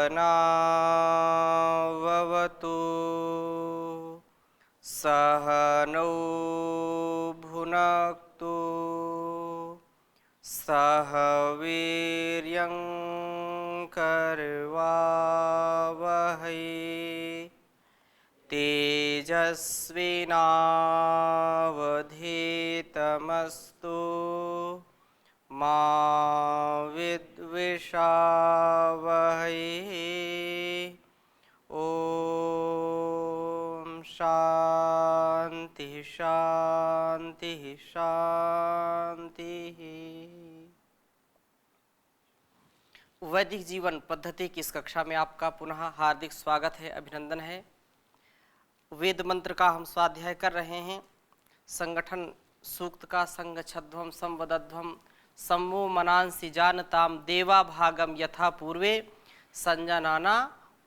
सहनाववतु सहनौ भुनक्तु सह वीर्यं करवावहै तेजस्विनावधीतमस्तु मा विद्विषावहै। ओम शांति शांति शांति। वैदिक जीवन पद्धति की इस कक्षा में आपका पुनः हार्दिक स्वागत है, अभिनंदन है। वेद मंत्र का हम स्वाध्याय कर रहे हैं। संगठन सूक्त का संगच्छध्वम संवदध्वम सम्मो मनांसि जानताम देवा भागम यथा पूर्वे संजनाना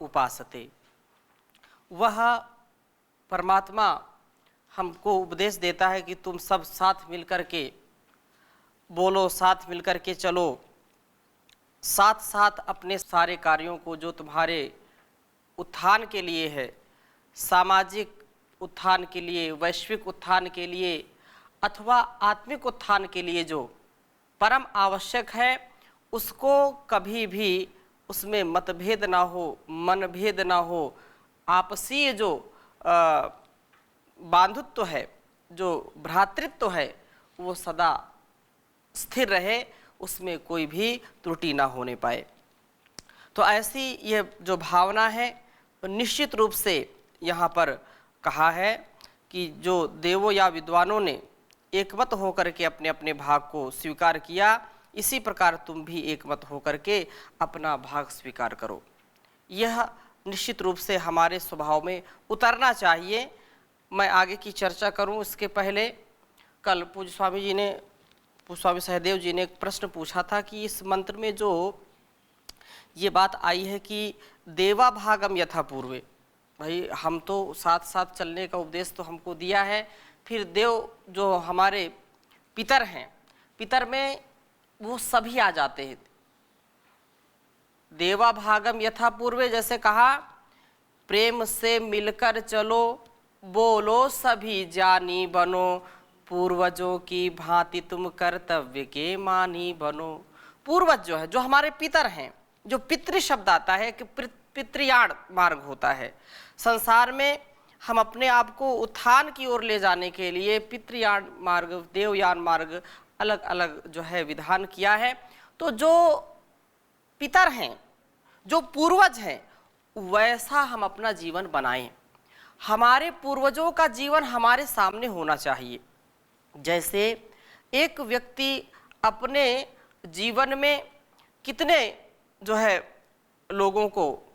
उपासते। वह परमात्मा हमको उपदेश देता है कि तुम सब साथ मिलकर के बोलो, साथ मिलकर के चलो, साथ साथ अपने सारे कार्यों को जो तुम्हारे उत्थान के लिए है, सामाजिक उत्थान के लिए, वैश्विक उत्थान के लिए अथवा आत्मिक उत्थान के लिए जो परम आवश्यक है, उसको कभी भी उसमें मतभेद ना हो, मनभेद ना हो, आपसी जो बांधुत्व है, जो भ्रातृत्व है, वो सदा स्थिर रहे, उसमें कोई भी त्रुटि ना होने पाए। तो ऐसी ये जो भावना है निश्चित रूप से यहाँ पर कहा है कि जो देवों या विद्वानों ने एकमत होकर के अपने अपने भाग को स्वीकार किया, इसी प्रकार तुम भी एकमत होकर के अपना भाग स्वीकार करो। यह निश्चित रूप से हमारे स्वभाव में उतरना चाहिए। मैं आगे की चर्चा करूं इसके पहले कल पूज्य स्वामी सहदेव जी ने एक प्रश्न पूछा था कि इस मंत्र में जो ये बात आई है कि देवा भागम यथा पूर्वे, भाई हम तो साथ साथ चलने का उपदेश तो हमको दिया है, फिर देव जो हमारे पितर हैं, पितर में वो सभी आ जाते हैं। देवा भागम यथा पूर्वे जैसे कहा, प्रेम से मिलकर चलो, बोलो सभी जानी बनो, पूर्वजों की भांति तुम कर्तव्य के मानी बनो। पूर्वज जो है, जो हमारे पितर हैं, जो पितृ शब्द आता है कि पितृयाण मार्ग होता है। संसार में हम अपने आप को उत्थान की ओर ले जाने के लिए पितृयाण मार्ग, देवयान मार्ग अलग अलग जो है विधान किया है। तो जो पितर हैं, जो पूर्वज हैं, वैसा हम अपना जीवन बनाएं। हमारे पूर्वजों का जीवन हमारे सामने होना चाहिए। जैसे एक व्यक्ति अपने जीवन में कितने जो है लोगों को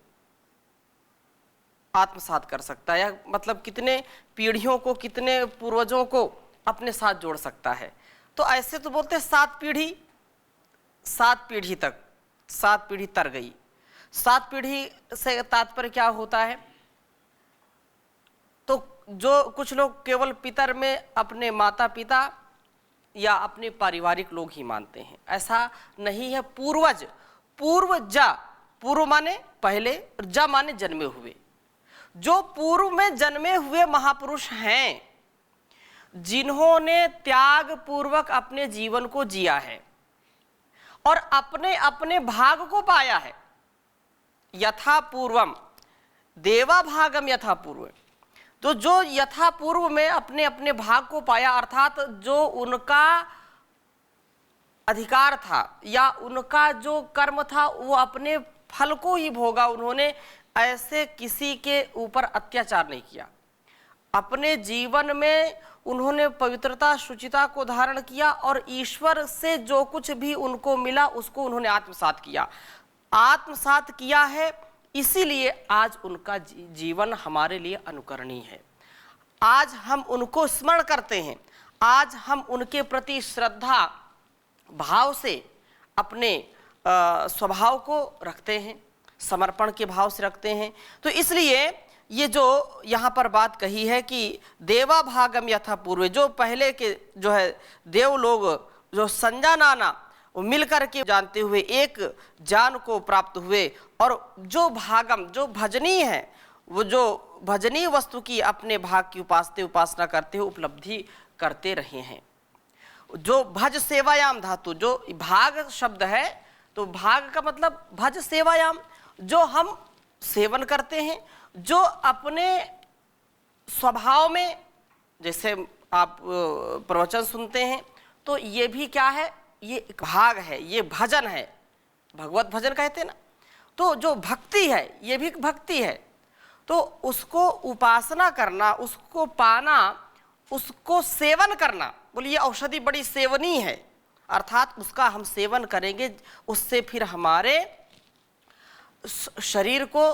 आत्मसात कर सकता है, या मतलब कितने पीढ़ियों को, कितने पूर्वजों को अपने साथ जोड़ सकता है। तो ऐसे तो बोलते हैं 7 पीढ़ी, 7 पीढ़ी तक, 7 पीढ़ी तर गई। 7 पीढ़ी से तात्पर्य क्या होता है? तो जो कुछ लोग केवल पितर में अपने माता पिता या अपने पारिवारिक लोग ही मानते हैं, ऐसा नहीं है। पूर्वज, पूर्वजा, पूर्व माने पहले, जा माने जन्मे हुए। जो पूर्व में जन्मे हुए महापुरुष हैं, जिन्होंने त्याग पूर्वक अपने जीवन को जिया है और अपने अपने भाग को पाया है। यथा पूर्वम देवा भागम यथा पूर्व, तो जो यथा पूर्व में अपने अपने भाग को पाया, अर्थात जो उनका अधिकार था या उनका जो कर्म था वो अपने फल को ही भोगा। उन्होंने ऐसे किसी के ऊपर अत्याचार नहीं किया। अपने जीवन में उन्होंने पवित्रता, शुचिता को धारण किया और ईश्वर से जो कुछ भी उनको मिला उसको उन्होंने आत्मसात किया। आत्मसात किया है, इसीलिए आज उनका जीवन हमारे लिए अनुकरणीय है। आज हम उनको स्मरण करते हैं, आज हम उनके प्रति श्रद्धा भाव से अपने स्वभाव को रखते हैं, समर्पण के भाव से रखते हैं। तो इसलिए ये जो यहाँ पर बात कही है कि देवा भागम यथा पूर्व, जो पहले के जो है देव लोग जो संजानाना, वो मिल करके जानते हुए एक जान को प्राप्त हुए, और जो भागम, जो भजनीय है, वो जो भजनीय वस्तु की अपने भाग की उपासना करते हुए उपलब्धि करते रहे हैं। जो भज सेवायाम धातु, जो भाग शब्द है, तो भाग का मतलब भज सेवायाम, जो हम सेवन करते हैं, जो अपने स्वभाव में, जैसे आप प्रवचन सुनते हैं तो ये भी क्या है, ये एक भाग है, ये भजन है, भगवत भजन कहते हैं ना। तो जो भक्ति है ये भी भक्ति है, तो उसको उपासना करना, उसको पाना, उसको सेवन करना, बोलिए औषधि बड़ी सेवनीय है, अर्थात उसका हम सेवन करेंगे, उससे फिर हमारे शरीर को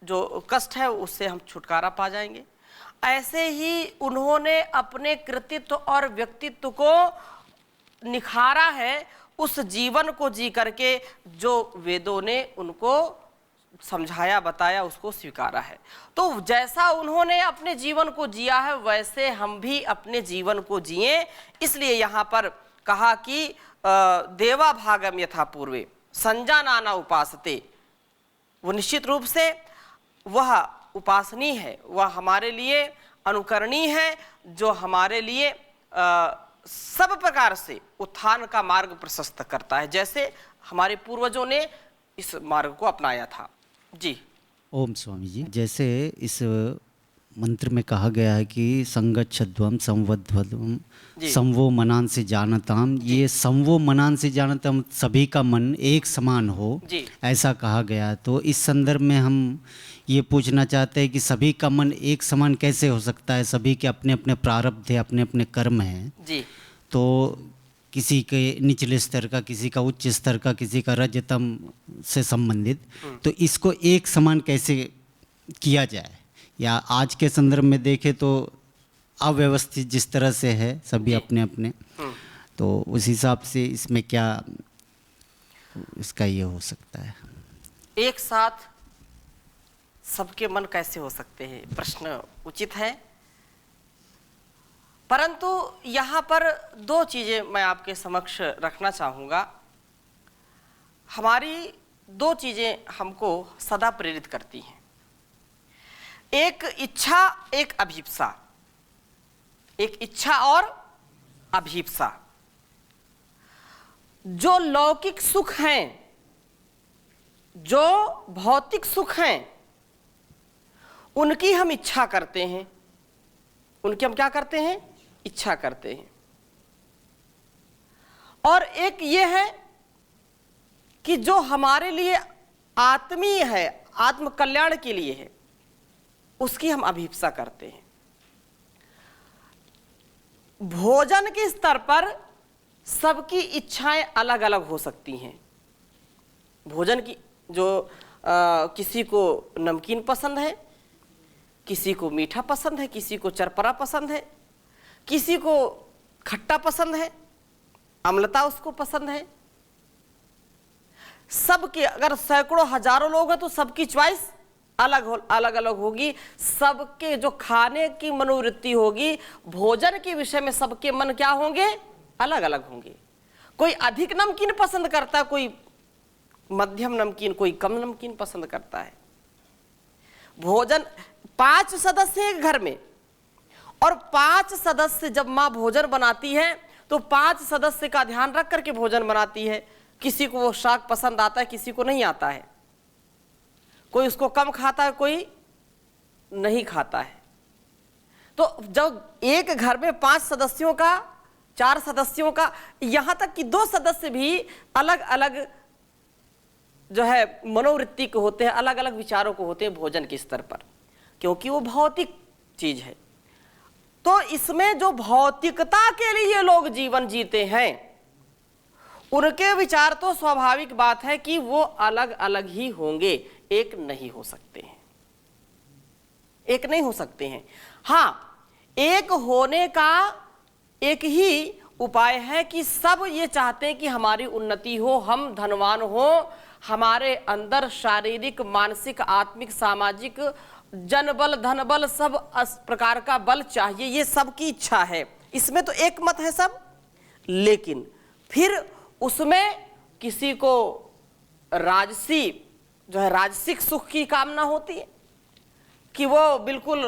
जो कष्ट है उससे हम छुटकारा पा जाएंगे। ऐसे ही उन्होंने अपने कृतित्व और व्यक्तित्व को निखारा है, उस जीवन को जी करके जो वेदों ने उनको समझाया, बताया, उसको स्वीकारा है। तो जैसा उन्होंने अपने जीवन को जिया है वैसे हम भी अपने जीवन को जिए। इसलिए यहाँ पर कहा कि देवा भागम यथा पूर्वे संजानाना उपासते, वो निश्चित रूप से वह उपासनीय है, वह हमारे लिए अनुकरणीय है, जो हमारे लिए सब प्रकार से उत्थान का मार्ग प्रशस्त करता है, जैसे हमारे पूर्वजों ने इस मार्ग को अपनाया था। जी ओम स्वामी जी, जैसे इस मंत्र में कहा गया है कि संगच्छध्वम संवध्वम संवो मनान से जानताम, ये संवो मनान से जानताम सभी का मन एक समान हो, ऐसा कहा गया। तो इस संदर्भ में हम ये पूछना चाहते हैं कि सभी का मन एक समान कैसे हो सकता है? सभी के अपने अपने प्रारब्ध है, अपने अपने कर्म हैं जी। तो किसी के निचले स्तर का, किसी का उच्च स्तर का, किसी का रजतम से संबंधित, तो इसको एक समान कैसे किया जाए? या आज के संदर्भ में देखें तो अव्यवस्थित जिस तरह से है सभी अपने अपने, तो उस हिसाब से इसमें क्या इसका ये हो सकता है? एक साथ सबके मन कैसे हो सकते हैं, प्रश्न उचित है, परंतु यहाँ पर दो चीज़ें मैं आपके समक्ष रखना चाहूँगा। हमारी दो चीज़ें हमको सदा प्रेरित करती हैं, एक इच्छा, एक अभिप्सा। एक इच्छा और अभिप्सा। जो लौकिक सुख हैं, जो भौतिक सुख हैं, उनकी हम इच्छा करते हैं, उनकी हम क्या करते हैं? इच्छा करते हैं। और एक ये है कि जो हमारे लिए आत्मीय है, आत्म कल्याण के लिए है, उसकी हम अभिप्सा करते हैं। भोजन के स्तर पर सबकी इच्छाएं अलग अलग हो सकती हैं। भोजन की जो किसी को नमकीन पसंद है, किसी को मीठा पसंद है, किसी को चरपरा पसंद है, किसी को खट्टा पसंद है, अम्लता उसको पसंद है। सबके अगर सैकड़ों हजारों लोग हैं तो सबकी चॉइस अलग अलग होगी। सबके जो खाने की मनोवृत्ति होगी, भोजन के विषय में सबके मन क्या होंगे? अलग अलग होंगे। कोई अधिक नमकीन पसंद करता है, कोई मध्यम नमकीन, कोई कम नमकीन पसंद करता है। भोजन 5 सदस्य हैं घर में, और 5 सदस्य जब माँ भोजन बनाती है तो 5 सदस्य का ध्यान रख करके भोजन बनाती है। किसी को वो शाक पसंद आता है, किसी को नहीं आता है, कोई उसको कम खाता है, कोई नहीं खाता है। तो जब एक घर में 5 सदस्यों का, 4 सदस्यों का, यहां तक कि 2 सदस्य भी अलग अलग जो है मनोवृत्ति के होते हैं, अलग अलग विचारों को होते हैं भोजन के स्तर पर, क्योंकि वो भौतिक चीज है। तो इसमें जो भौतिकता के लिए लोग जीवन जीते हैं, उनके विचार तो स्वाभाविक बात है कि वो अलग अलग ही होंगे, एक नहीं हो सकते हैं, एक नहीं हो सकते हैं। हाँ, एक होने का एक ही उपाय है कि सब ये चाहते हैं कि हमारी उन्नति हो, हम धनवान हो, हमारे अंदर शारीरिक, मानसिक, आत्मिक, सामाजिक, जन बल, धन बल, सब प्रकार का बल चाहिए, ये सबकी इच्छा है। इसमें तो एक मत है सब। लेकिन फिर उसमें किसी को राजसी जो है राजसिक सुख की कामना होती है कि वो बिल्कुल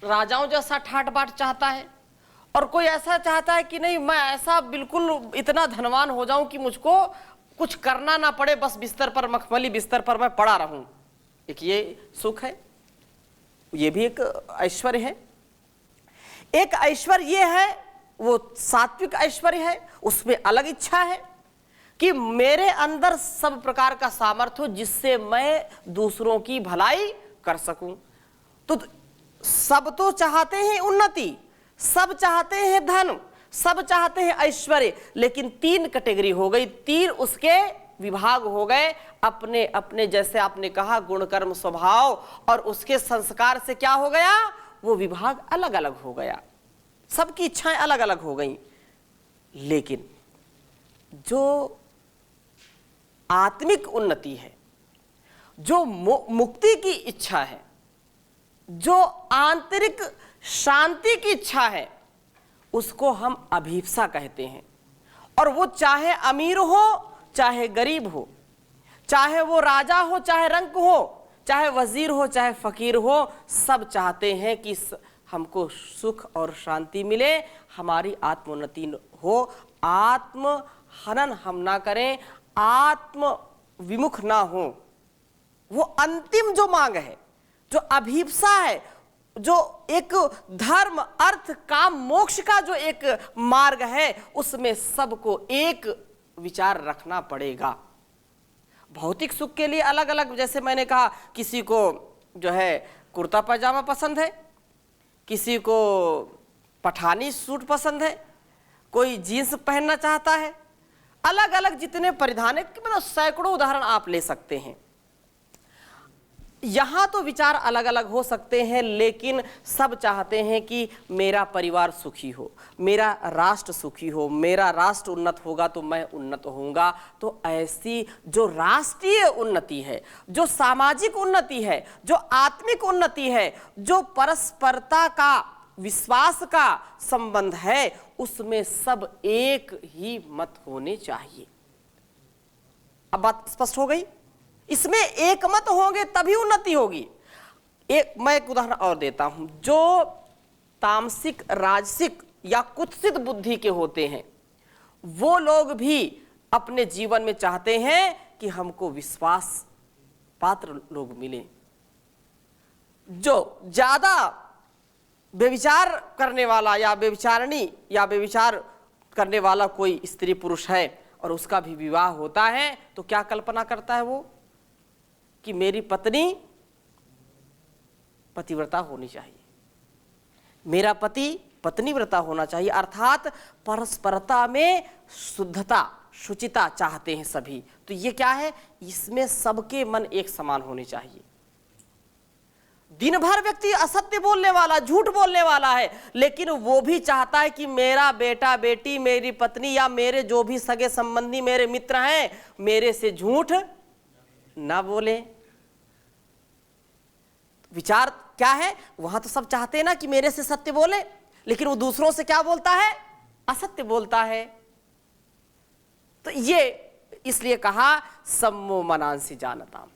राजाओं जैसा ठाट बाट चाहता है, और कोई ऐसा चाहता है कि नहीं मैं ऐसा बिल्कुल इतना धनवान हो जाऊं कि मुझको कुछ करना ना पड़े, बस बिस्तर पर मखमली बिस्तर पर मैं पड़ा रहूं। एक ये सुख है, ये भी एक ऐश्वर्य है। एक ऐश्वर्य ये है, वो सात्विक ऐश्वर्य है, उसमें अलग इच्छा है कि मेरे अंदर सब प्रकार का सामर्थ्य हो जिससे मैं दूसरों की भलाई कर सकूं। तो सब तो चाहते हैं उन्नति, सब चाहते हैं धन, सब चाहते हैं ऐश्वर्य, लेकिन तीन कैटेगरी हो गई, तीन उसके विभाग हो गए अपने अपने, जैसे आपने कहा गुण कर्म स्वभाव, और उसके संस्कार से क्या हो गया, वो विभाग अलग अलग हो गया, सबकी इच्छाएं अलग अलग हो गई। लेकिन जो आत्मिक उन्नति है, जो मुक्ति की इच्छा है, जो आंतरिक शांति की इच्छा है, उसको हम अभिप्सा कहते हैं। और वो चाहे अमीर हो चाहे गरीब हो, चाहे वो राजा हो चाहे रंक हो, चाहे वजीर हो चाहे फकीर हो, सब चाहते हैं कि हमको सुख और शांति मिले, हमारी आत्मोन्नति हो, आत्म हनन हम ना करें, आत्म विमुख ना हो। वो अंतिम जो मांग है, जो अभिप्सा है, जो एक धर्म अर्थ काम मोक्ष का जो एक मार्ग है, उसमें सबको एक विचार रखना पड़ेगा। भौतिक सुख के लिए अलग अलग, जैसे मैंने कहा, किसी को जो है कुर्ता पैजामा पसंद है, किसी को पठानी सूट पसंद है, कोई जीन्स पहनना चाहता है, अलग अलग जितने परिधान है, मतलब सैकड़ों उदाहरण आप ले सकते हैं। यहां तो विचार अलग अलग हो सकते हैं, लेकिन सब चाहते हैं कि मेरा परिवार सुखी हो, मेरा राष्ट्र सुखी हो, मेरा राष्ट्र उन्नत होगा तो मैं उन्नत होऊंगा। तो ऐसी जो राष्ट्रीय उन्नति है, जो सामाजिक उन्नति है, जो आत्मिक उन्नति है, जो परस्परता का विश्वास का संबंध है, उसमें सब एक ही मत होने चाहिए। अब बात स्पष्ट हो गई? इसमें एक मत होंगे तभी उन्नति होगी। मैं एक उदाहरण और देता हूं। जो तामसिक, राजसिक या कुत्सित बुद्धि के होते हैं, वो लोग भी अपने जीवन में चाहते हैं कि हमको विश्वास पात्र लोग मिले। जो ज्यादा व्यभिचार करने वाला या व्यभिचारिणी या व्यभिचार करने वाला कोई स्त्री पुरुष है और उसका भी विवाह होता है, तो क्या कल्पना करता है वो कि मेरी पत्नी पतिव्रता होनी चाहिए, मेरा पति पत्नीव्रता होना चाहिए, अर्थात परस्परता में शुद्धता, शुचिता चाहते हैं सभी। तो ये क्या है, इसमें सबके मन एक समान होने चाहिए। दिन भर व्यक्ति असत्य बोलने वाला, झूठ बोलने वाला है, लेकिन वो भी चाहता है कि मेरा बेटा बेटी, मेरी पत्नी या मेरे जो भी सगे संबंधी मेरे मित्र हैं, मेरे से झूठ ना बोले। विचार क्या है, वहां तो सब चाहते हैं ना कि मेरे से सत्य बोले, लेकिन वो दूसरों से क्या बोलता है, असत्य बोलता है। तो ये इसलिए कहा सम्मो मनांसि जानताम।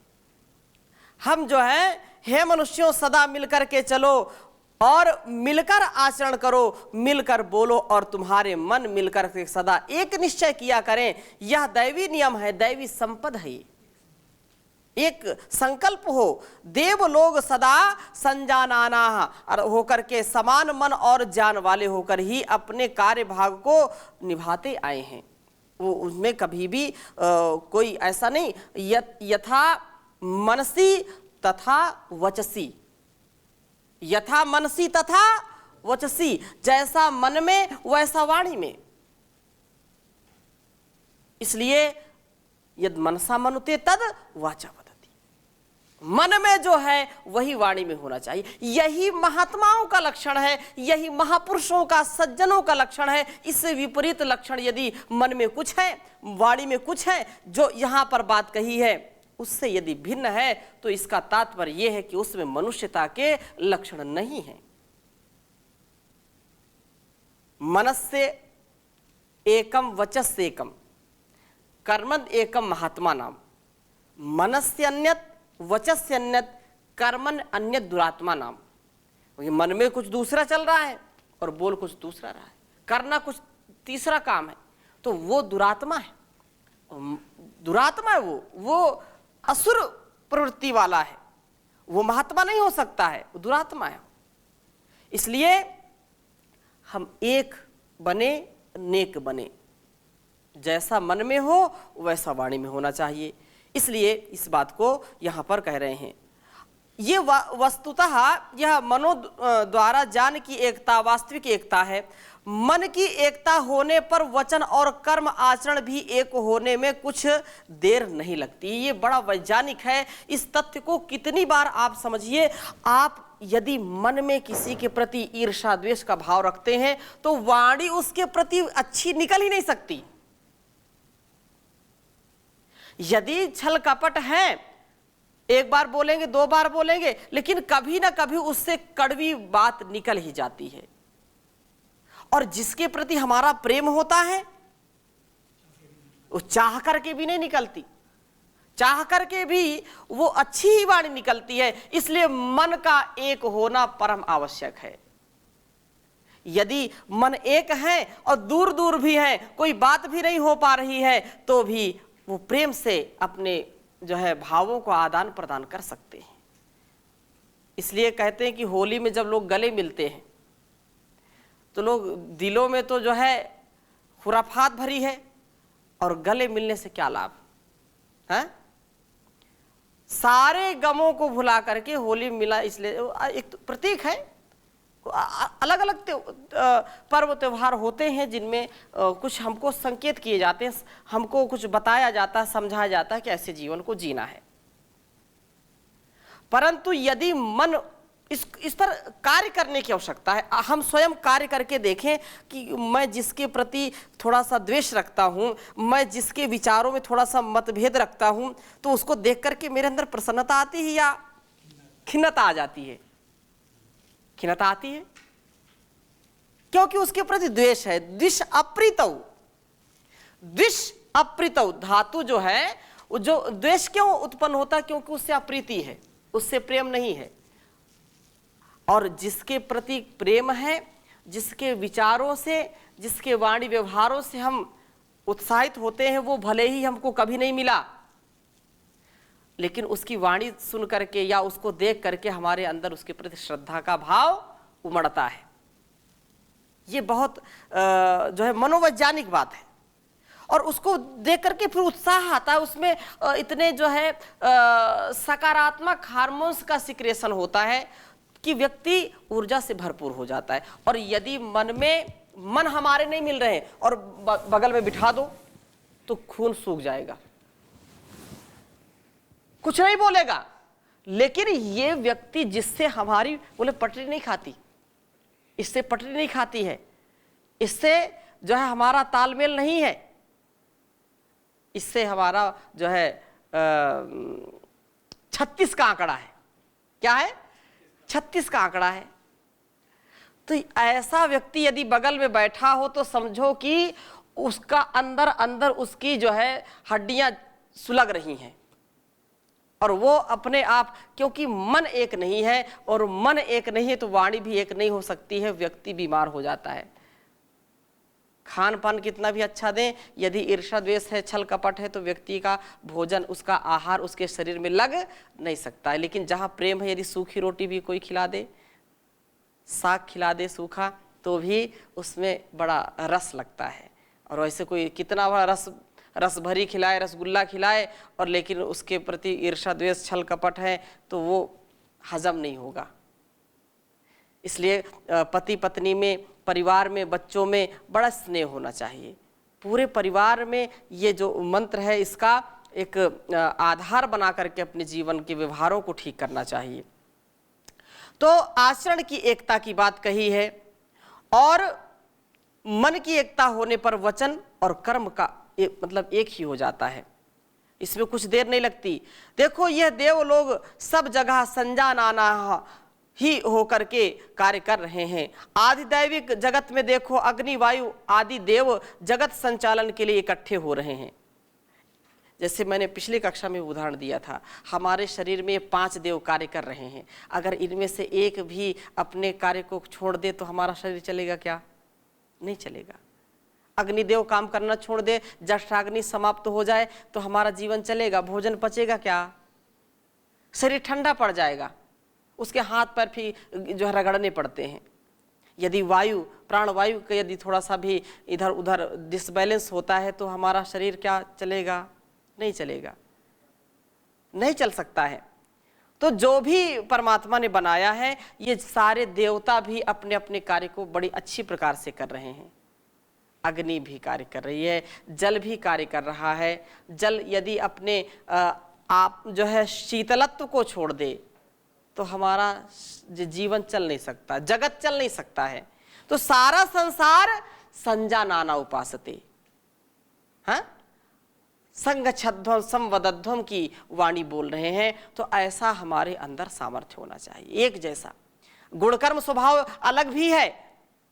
हम जो है, हे मनुष्यों सदा मिलकर के चलो और मिलकर आचरण करो, मिलकर बोलो और तुम्हारे मन मिलकर के सदा एक निश्चय किया करें। यह दैवी नियम है, दैवी संपद है। एक संकल्प हो, देव लोग सदा संजानाना और होकर के समान मन और जान वाले होकर ही अपने कार्य भाग को निभाते आए हैं। वो उनमें कभी भी कोई ऐसा नहीं, यथा मनसी तथा वचसी, यथा मनसी तथा वचसी, जैसा मन में वैसा वाणी में। इसलिए यद मनसा मनुते तद वाचा वदति, मन में जो है वही वाणी में होना चाहिए। यही महात्माओं का लक्षण है, यही महापुरुषों का, सज्जनों का लक्षण है। इससे विपरीत लक्षण यदि मन में कुछ है, वाणी में कुछ है, जो यहां पर बात कही है उससे यदि भिन्न है, तो इसका तात्पर्य यह है कि उसमें मनुष्यता के लक्षण नहीं है। मनस्य एकम वचस्य एकम, कर्मद एकम महात्मा नाम, मनस्य अन्यत वचस्य अन्यत कर्मन अन्यत दुरात्मा नाम। क्योंकि मन में कुछ दूसरा चल रहा है और बोल कुछ दूसरा रहा है, करना कुछ तीसरा काम है, तो वो दुरात्मा है। दुरात्मा है वो असुर प्रवृत्ति वाला है, वो महात्मा नहीं हो सकता है, वो दुरात्मा है। इसलिए हम एक बने नेक बने, जैसा मन में हो वैसा वाणी में होना चाहिए। इसलिए इस बात को यहाँ पर कह रहे हैं। ये वस्तुतः यह मनो द्वारा ज्ञान की एकता वास्तविक एकता है। मन की एकता होने पर वचन और कर्म आचरण भी एक होने में कुछ देर नहीं लगती। ये बड़ा वैज्ञानिक है। इस तथ्य को कितनी बार आप समझिए। आप यदि मन में किसी के प्रति ईर्ष्या द्वेष का भाव रखते हैं तो वाणी उसके प्रति अच्छी निकल ही नहीं सकती। यदि छल कपट है, एक बार बोलेंगे, दो बार बोलेंगे, लेकिन कभी ना कभी उससे कड़वी बात निकल ही जाती है। और जिसके प्रति हमारा प्रेम होता है वो चाह करके भी नहीं निकलती, चाह करके भी वो अच्छी ही वाणी निकलती है। इसलिए मन का एक होना परम आवश्यक है। यदि मन एक है और दूर दूर भी है, कोई बात भी नहीं हो पा रही है, तो भी वो प्रेम से अपने जो है भावों को आदान प्रदान कर सकते हैं। इसलिए कहते हैं कि होली में जब लोग गले मिलते हैं तो लोग दिलों में तो जो है खुराफात भरी है, और गले मिलने से क्या लाभ है? सारे गमों को भुला करके होली मिला, इसलिए एक तो प्रतीक है। अलग अलग पर्व त्योहार होते हैं जिनमें कुछ हमको संकेत किए जाते हैं, हमको कुछ बताया जाता है, समझाया जाता है कि ऐसे जीवन को जीना है। परंतु यदि मन इस पर कार्य करने की आवश्यकता है। हम स्वयं कार्य करके देखें कि मैं जिसके प्रति थोड़ा सा द्वेष रखता हूं, मैं जिसके विचारों में थोड़ा सा मतभेद रखता हूं, तो उसको देख करके मेरे अंदर प्रसन्नता आती है या खिन्नता आ जाती है? खिन्नता आती है, क्योंकि उसके प्रति द्वेष है। द्विष अप्रीतौ, द्विष अप्रीतौ धातु जो है, वो जो द्वेष क्यों उत्पन्न होता है? क्योंकि उससे अप्रीति है, उससे प्रेम नहीं है। और जिसके प्रति प्रेम है, जिसके विचारों से, जिसके वाणी व्यवहारों से हम उत्साहित होते हैं, वो भले ही हमको कभी नहीं मिला, लेकिन उसकी वाणी सुन करके या उसको देख करके हमारे अंदर उसके प्रति श्रद्धा का भाव उमड़ता है। ये बहुत जो है मनोवैज्ञानिक बात है। और उसको देख करके फिर उत्साह आता है, उसमें इतने जो है सकारात्मक हार्मोन्स का सिक्रेशन होता है कि व्यक्ति ऊर्जा से भरपूर हो जाता है। और यदि मन हमारे नहीं मिल रहे और बगल में बिठा दो तो खून सूख जाएगा, कुछ नहीं बोलेगा। लेकिन ये व्यक्ति जिससे हमारी बोले पटरी नहीं खाती, इससे पटरी नहीं खाती है, इससे जो है हमारा तालमेल नहीं है, इससे हमारा जो है 36 का आंकड़ा है। क्या है? 36 का आंकड़ा है। तो ऐसा व्यक्ति यदि बगल में बैठा हो तो समझो कि उसका अंदर अंदर उसकी जो है हड्डियां सुलग रही हैं, और वो अपने आप, क्योंकि मन एक नहीं है, और मन एक नहीं है तो वाणी भी एक नहीं हो सकती है, व्यक्ति बीमार हो जाता है। खान पान कितना भी अच्छा दें, यदि ईर्ष्या द्वेष है, छल कपट है, तो व्यक्ति का भोजन, उसका आहार उसके शरीर में लग नहीं सकता है। लेकिन जहाँ प्रेम है, यदि सूखी रोटी भी कोई खिला दे, साग खिला दे सूखा, तो भी उसमें बड़ा रस लगता है। और वैसे कोई कितना बड़ा रस भरी खिलाए, रसगुल्ला खिलाए, और लेकिन उसके प्रति ईर्ष्या द्वेष छल कपट है, तो वो हजम नहीं होगा। इसलिए पति पत्नी में, परिवार में, बच्चों में बड़ा स्नेह होना चाहिए। पूरे परिवार में ये जो मंत्र है, इसका एक आधार बना करके अपने जीवन के व्यवहारों को ठीक करना चाहिए। तो आचरण की एकता की बात कही है, और मन की एकता होने पर वचन और कर्म का मतलब एक ही हो जाता है। इसमें कुछ देर नहीं लगती। देखो, यह देव लोग सब जगह संजानाना ही होकर के कार्य कर रहे हैं। आधिदैविक जगत में देखो, अग्नि वायु आदि देव जगत संचालन के लिए इकट्ठे हो रहे हैं। जैसे मैंने पिछली कक्षा में उदाहरण दिया था, हमारे शरीर में 5 देव कार्य कर रहे हैं। अगर इनमें से एक भी अपने कार्य को छोड़ दे तो हमारा शरीर चलेगा क्या? नहीं चलेगा। अग्निदेव काम करना छोड़ दे, जठराग्नि समाप्त हो जाए तो हमारा जीवन चलेगा? भोजन पचेगा क्या? शरीर ठंडा पड़ जाएगा, उसके हाथ पैर भी जो है रगड़ने पड़ते हैं। यदि वायु, प्राणवायु का यदि थोड़ा सा भी इधर उधर डिसबैलेंस होता है तो हमारा शरीर क्या चलेगा? नहीं चलेगा, नहीं चल सकता है। तो जो भी परमात्मा ने बनाया है, ये सारे देवता भी अपने अपने कार्य को बड़ी अच्छी प्रकार से कर रहे हैं। अग्नि भी कार्य कर रही है, जल भी कार्य कर रहा है। जल यदि अपने आप जो है शीतलत्व को छोड़ दे तो हमारा जीवन चल नहीं सकता, जगत चल नहीं सकता है। तो सारा संसार संजानाना उपासते, हाँ, संगच्छध्वम संवदध्वम की वाणी बोल रहे हैं। तो ऐसा हमारे अंदर सामर्थ्य होना चाहिए, एक जैसा। गुणकर्म स्वभाव अलग भी है,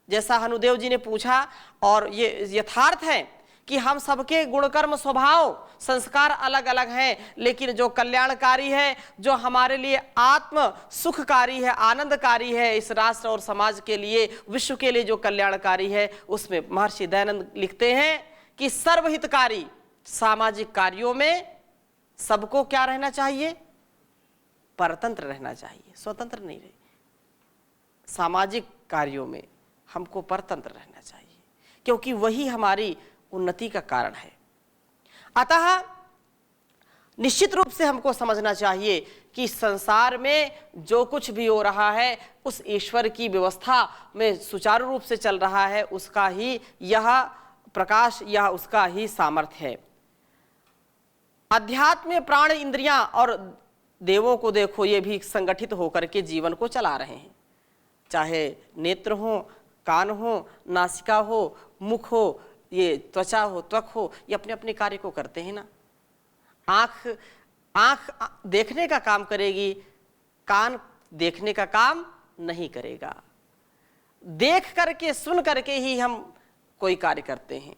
जैसा हनुदेव जी ने पूछा, और ये यथार्थ है कि हम सबके गुणकर्म स्वभाव संस्कार अलग अलग हैं, लेकिन जो कल्याणकारी है, जो हमारे लिए आत्म सुखकारी है, आनंदकारी है, इस राष्ट्र और समाज के लिए, विश्व के लिए जो कल्याणकारी है, उसमें महर्षि दयानंद लिखते हैं कि सर्वहितकारी सामाजिक कार्यों में सबको क्या रहना चाहिए? परतंत्र रहना चाहिए, स्वतंत्र नहीं रहे। सामाजिक कार्यों में हमको परतंत्र रहना चाहिए, क्योंकि वही हमारी उन्नति का कारण है। अतः निश्चित रूप से हमको समझना चाहिए कि संसार में जो कुछ भी हो रहा है, उस ईश्वर की व्यवस्था में सुचारू रूप से चल रहा है, उसका ही यह प्रकाश, यह उसका ही सामर्थ्य है। अध्यात्म में प्राण, इंद्रियां और देवों को देखो, ये भी संगठित होकर के जीवन को चला रहे हैं। चाहे नेत्र हो, कान हो, नासिका हो, मुख हो, ये त्वचा हो, त्वक हो, ये अपने अपने कार्य को करते हैं ना। आँख देखने का काम करेगी, कान देखने का काम नहीं करेगा। देख करके, सुन करके ही हम कोई कार्य करते हैं।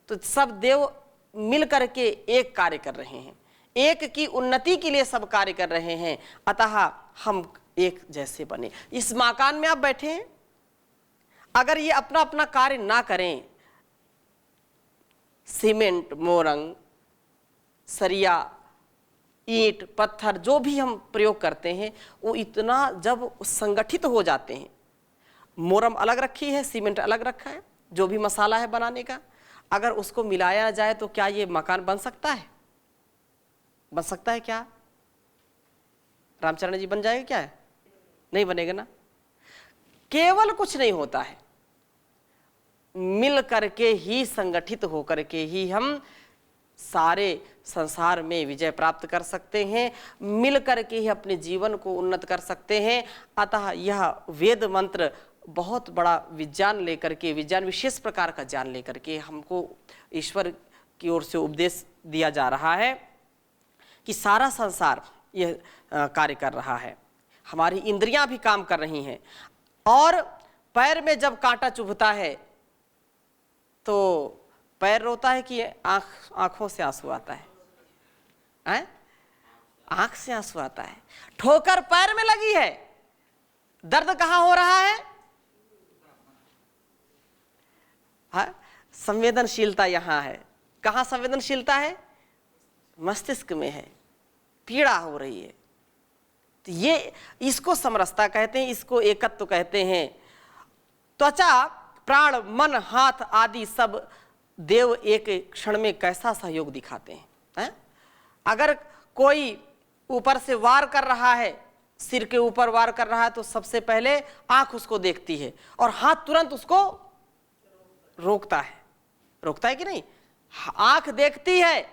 तो सब देव मिल करके एक कार्य कर रहे हैं, एक की उन्नति के लिए सब कार्य कर रहे हैं। अतः हम एक जैसे बने। इस मकान में आप बैठे हैं, अगर ये अपना अपना कार्य ना करें, सीमेंट, मोरंग, सरिया, ईंट, पत्थर जो भी हम प्रयोग करते हैं, वो इतना जब संगठित हो जाते हैं, मोरम अलग रखी है, सीमेंट अलग रखा है, जो भी मसाला है बनाने का, अगर उसको मिलाया जाए तो क्या ये मकान बन सकता है? बन सकता है क्या? रामचरण जी, बन जाएगा क्या? है नहीं बनेगा ना। केवल कुछ नहीं होता है, मिल करके ही, संगठित होकर के ही हम सारे संसार में विजय प्राप्त कर सकते हैं, मिल करके ही अपने जीवन को उन्नत कर सकते हैं। अतः यह वेद मंत्र बहुत बड़ा विज्ञान लेकर के, विज्ञान विशेष प्रकार का ज्ञान लेकर के हमको ईश्वर की ओर से उपदेश दिया जा रहा है कि सारा संसार यह कार्य कर रहा है। हमारी इंद्रियां भी काम कर रही हैं, और पैर में जब कांटा चुभता है तो पैर रोता है कि आंखों से आंसू आता है? आंख से आंसू आता है। ठोकर पैर में लगी है, दर्द कहां हो रहा है? हाँ, संवेदनशीलता यहां है। कहां संवेदनशीलता है? मस्तिष्क में है, पीड़ा हो रही है। तो ये, इसको समरसता कहते हैं, इसको एकत्व कहते हैं। त्वचा, प्राण, मन, हाथ आदि सब देव एक क्षण में कैसा सहयोग दिखाते हैं? अगर कोई ऊपर से वार कर रहा है, सिर के ऊपर वार कर रहा है, तो सबसे पहले आंख उसको देखती है और हाथ तुरंत उसको रोकता है। रोकता है कि नहीं? आंख देखती है,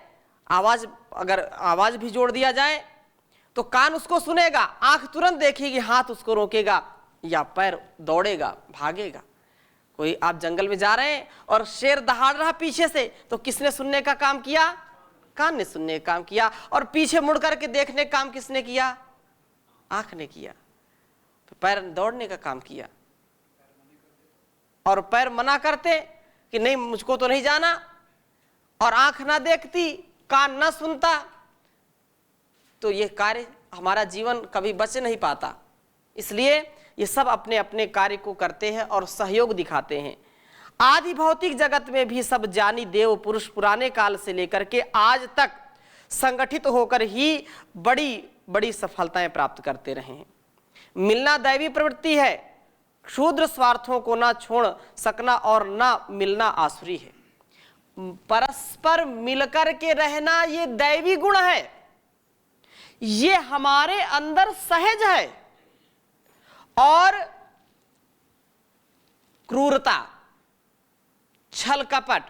आवाज, अगर आवाज भी जोड़ दिया जाए तो कान उसको सुनेगा, आंख तुरंत देखेगी, हाथ उसको रोकेगा या पैर दौड़ेगा, भागेगा। कोई आप जंगल में जा रहे हैं और शेर दहाड़ रहा पीछे से, तो किसने सुनने का काम किया? कान ने सुनने का काम किया। और पीछे मुड़ करके देखने का काम किसने किया? आंख ने किया। तो पैर दौड़ने का काम किया, और पैर मना करते कि नहीं, मुझको तो नहीं जाना, और आंख ना देखती, कान न सुनता तो ये कार्य हमारा जीवन कभी बच नहीं पाता। इसलिए ये सब अपने अपने कार्य को करते हैं और सहयोग दिखाते हैं। आदि भौतिक जगत में भी सब ज्ञानी देव पुरुष पुराने काल से लेकर के आज तक संगठित होकर ही बड़ी बड़ी सफलताएं प्राप्त करते रहे हैं। मिलना दैवी प्रवृत्ति है, क्षुद्र स्वार्थों को ना छोड़ सकना और ना मिलना आसुरी है। परस्पर मिलकर के रहना ये दैवी गुण है, ये हमारे अंदर सहज है। और क्रूरता, छल कपट,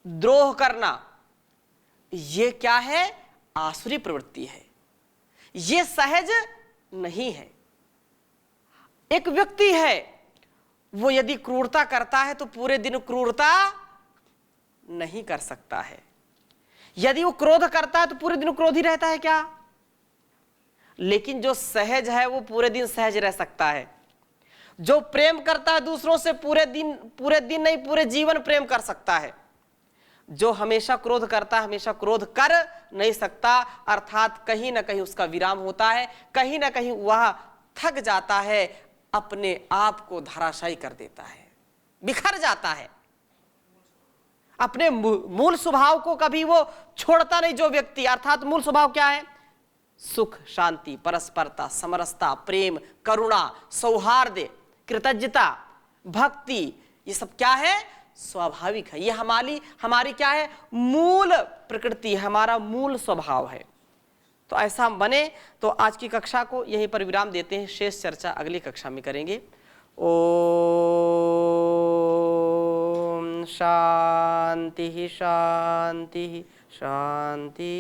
द्रोह करना ये क्या है? आसुरी प्रवृत्ति है, ये सहज नहीं है। एक व्यक्ति है, वो यदि क्रूरता करता है तो पूरे दिन क्रूरता नहीं कर सकता है। यदि वो क्रोध करता है तो पूरे दिन क्रोधी रहता है क्या? लेकिन जो सहज है वो पूरे दिन सहज रह सकता है। जो प्रेम करता है दूसरों से पूरे दिन नहीं पूरे जीवन प्रेम कर सकता है। जो हमेशा क्रोध करता है हमेशा क्रोध कर नहीं सकता, अर्थात कहीं ना कहीं उसका विराम होता है, कहीं ना कहीं वह थक जाता है, अपने आप को धराशायी कर देता है, बिखर जाता है। अपने मूल स्वभाव को कभी वो छोड़ता नहीं जो व्यक्ति। अर्थात मूल स्वभाव क्या है? सुख, शांति, परस्परता, समरसता, प्रेम, करुणा, सौहार्द, कृतज्ञता, भक्ति, ये सब क्या है? स्वाभाविक है। ये हमारी क्या है? मूल प्रकृति, हमारा मूल स्वभाव है। तो ऐसा हम बने। तो आज की कक्षा को यहीं पर विराम देते हैं, शेष चर्चा अगली कक्षा में करेंगे। ओम शांति शांति शांति।